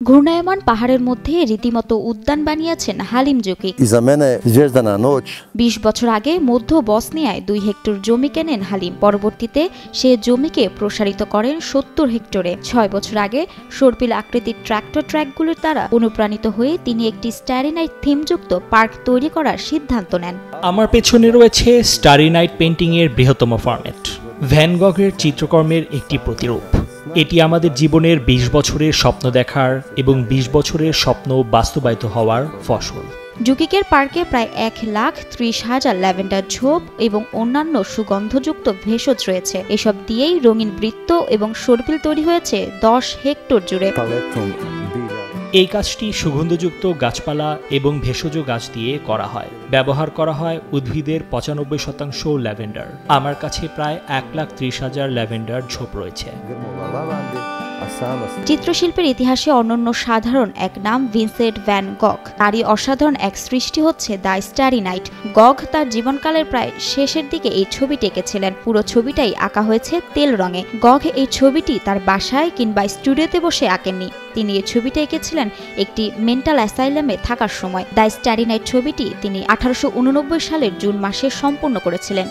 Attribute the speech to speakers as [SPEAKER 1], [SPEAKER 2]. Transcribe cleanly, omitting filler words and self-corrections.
[SPEAKER 1] ঘূর্ণায়মান পাহাড়ের মধ্যে রীতিমতো উদ্যান বানিয়েছেন হালিম জুকিক।
[SPEAKER 2] 20
[SPEAKER 1] বছর আগে মধ্য বসনিয়ায় 2 হেক্টর জমি কেনেন হালিম। পরবর্তীতে সে জমিকে প্রসারিত করেন 70 হেক্টরে। 6 বছর আগে সর্পিল আকৃতির ট্র্যাক্টর ট্র্যাকগুলোর দ্বারা অনুপ্রাণিত হয়ে তিনি একটি স্টারি নাইট থিমযুক্ত পার্ক তৈরি করার সিদ্ধান্ত নেন।
[SPEAKER 3] আমার পেছনে রয়েছে স্টারি নাইট পেইন্টিং এর বৃহত্তম ফরম্যাট, ভ্যান গগের চিত্রকর্মের একটি প্রতিরূপ। এটি আমাদের জীবনের 20 বছরের স্বপ্ন দেখার এবং 20 বছরের স্বপ্ন বাস্তবায়িত হওয়ার ফসল।
[SPEAKER 1] জুকিকের পার্কে প্রায় 1,30,000 ল্যাভেন্ডার ঝোপ এবং অন্যান্য সুগন্ধযুক্ত ভেষজ রয়েছে। এসব দিয়েই রঙিন বৃত্ত এবং সর্পিল তৈরি হয়েছে 10 হেক্টর জুড়ে।
[SPEAKER 3] এই কাজটি সুগন্ধযুক্ত গাছপালা এবং ভেষজ গাছ দিয়ে করা হয়। ব্যবহার করা হয় উদ্ভিদের 95% ল্যাভেন্ডার। আমার কাছে প্রায় 1,30,000 ল্যাভেন্ডার ঝোপ রয়েছে।
[SPEAKER 1] চিত্রশিল্পের ইতিহাসে অনন্য সাধারণ এক নাম ভিনসেন্ট ভ্যান গগ। তারই অসাধারণ এক সৃষ্টি হচ্ছে দ্য স্টারি নাইট। গগ তার জীবনকালের প্রায় শেষের দিকে এই ছবিটি এঁকেছিলেন। পুরো ছবিটাই আঁকা হয়েছে তেল রঙে। গগ এই ছবিটি তার বাসায় কিংবা স্টুডিওতে বসে আঁকেননি। তিনি এই ছবিটা এঁকেছিলেন একটি মেন্টাল অ্যাসাইলামে থাকার সময়। দ্য স্টারি নাইট ছবিটি তিনি 1889 সালের জুন মাসে সম্পূর্ণ করেছিলেন।